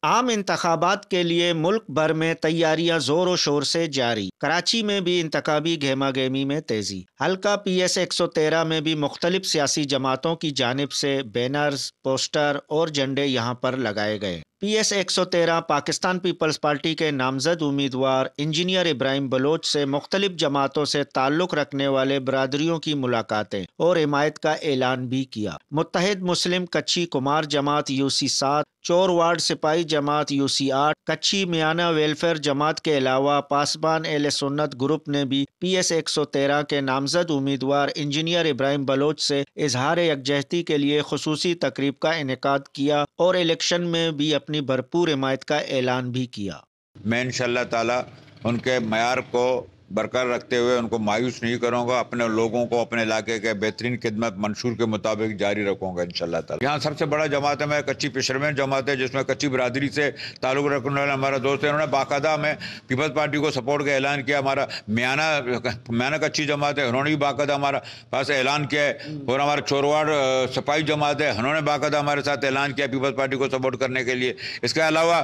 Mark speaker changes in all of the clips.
Speaker 1: عام انتخابات کے لیے ملک بھر میں تیاریاں زور و شور سے جاری۔ کراچی میں بھی انتخابی گہما گہمی میں تیزی۔ حلقہ پی ایس 113 میں بھی مختلف سیاسی جماعتوں کی جانب سے بینرز، پوسٹر اور جھنڈے یہاں پر لگائے گئے۔ P S 113 Pakistan Peoples Party کے نامزد امیدوار انجینئر ابراہیم بلوچ سے مختلف جماعتوں سے تعلق رکھنے والے برادریوں کی ملاقاتیں اور حمایت کا اعلان بھی کیا۔ متحد مسلم کچھی کمار جماعت یو سی 7، چور وارڈ سپاہی جماعت یو سی 8، کچھی میانہ ویلفیئر جماعت کے علاوہ پاسبان اہل سنت گروپ نے بھی پی ایس 113 کے نامزد امیدوار انجینئر ابراہیم بلوچ سے اظہار یکجہتی کے لیے خصوصی تقریب کا انعقاد کیا اور الیکشن میں بھی اپنی بھرپور حمایت کا اعلان بھی کیا۔
Speaker 2: میں انشاءاللہ تعالی ان کے معیار کو برقرار رکھتے ہوئے ان کو مایوس نہیں کروں گا، اپنے لوگوں کو اپنے علاقے کے بہترین خدمت منشور کے مطابق جاری رکھوں گا انشاءاللہ تعالی۔ یہاں سب سے بڑا جماعت ہے میں کچھی فشرمین جماعت ہے، جس میں کچھی برادری سے تعلق رکھنے والے ہمارا دوست ہے، انہوں نے باقاعدہ ہمیں پیپلز پارٹی کو سپورٹ کا اعلان کیا۔ ہمارا میانہ کچھی جماعت ہے، انہوں نے بھی باقاعدہ ہمارا پاس اعلان کیا ہے، اور ہمارا چورواڑ سپاہی جماعت ہے، انہوں نے باقاعدہ ہمارے ساتھ اعلان کیا پیپلز پارٹی کو سپورٹ کرنے کے لیے۔ اس کے علاوہ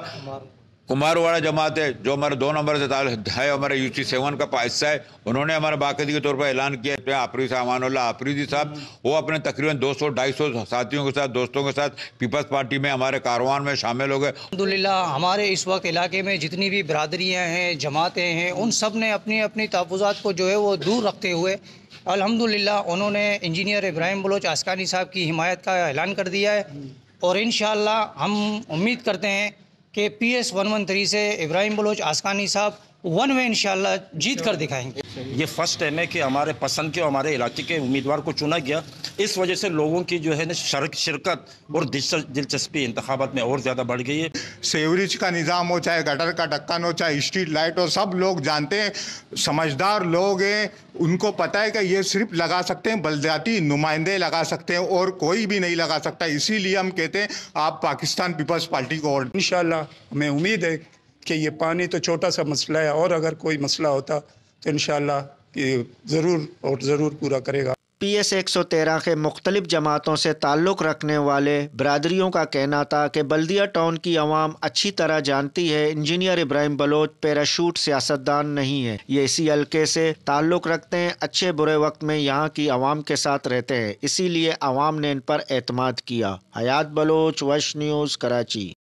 Speaker 2: کمار واڑہ جماعت ہے جو ہمارے 2 نمبر سے ہے، ہمارے یو سی 7 کا حصہ ہے، انہوں نے ہمارے باقاعدگی کے طور پر اعلان کیا ہے۔ آفریدی صاحب امان اللہ آفریدی صاحب وہ اپنے تقریباً 200-250 ساتھیوں کے ساتھ، دوستوں کے ساتھ پیپلز پارٹی میں ہمارے کاروان میں شامل ہو گئے۔
Speaker 3: الحمدللہ ہمارے اس وقت علاقے میں جتنی بھی برادریاں ہیں، جماعتیں ہیں، ان سب نے اپنی اپنی تحفظات کو جو ہے وہ دور رکھتے ہوئے الحمدللہ انہوں نے انجینئر ابراہیم بلوچ آسکانی صاحب کی حمایت کا اعلان کر دیا ہے، اور انشاءاللہ ہم امید کرتے ہیں کہ پی ایس 113 سے ابراہیم بلوچ آسکانی صاحب 1 میں انشاءاللہ جیت کر دکھائیں گے۔
Speaker 4: یہ فرسٹ ٹائم ہے کہ ہمارے پسند کے اور ہمارے علاقے کے امیدوار کو چنا گیا، اس وجہ سے لوگوں کی جو ہے نا شرکت اور دلچسپی انتخابات میں اور زیادہ بڑھ گئی ہے۔
Speaker 5: سیوریج کا نظام ہو، چاہے گٹر کا ڈھکن ہو، چاہے اسٹریٹ لائٹ ہو، سب لوگ جانتے ہیں، سمجھدار لوگ ہیں، ان کو پتہ ہے کہ یہ صرف لگا سکتے ہیں بلدیاتی نمائندے لگا سکتے ہیں اور کوئی بھی نہیں لگا سکتا۔ اسی لیے ہم کہتے ہیں آپ پاکستان پیپلز پارٹی کو ووٹ۔
Speaker 6: انشاءاللہ ہمیں امید ہے کہ یہ پانی تو چھوٹا سا مسئلہ ہے، اور اگر کوئی مسئلہ ہوتا تو انشاءاللہ یہ ضرور پورا کرے گا۔
Speaker 1: پی ایس 113 کے مختلف جماعتوں سے تعلق رکھنے والے برادریوں کا کہنا تھا کہ بلدیہ ٹاؤن کی عوام اچھی طرح جانتی ہے انجینئر ابراہیم بلوچ پیراشوٹ سیاستدان نہیں ہے، یہ اسی حلقے سے تعلق رکھتے ہیں، اچھے برے وقت میں یہاں کی عوام کے ساتھ رہتے ہیں، اسی لیے عوام نے ان پر اعتماد کیا۔ حیات بلوچ، وش نیوز، کراچی۔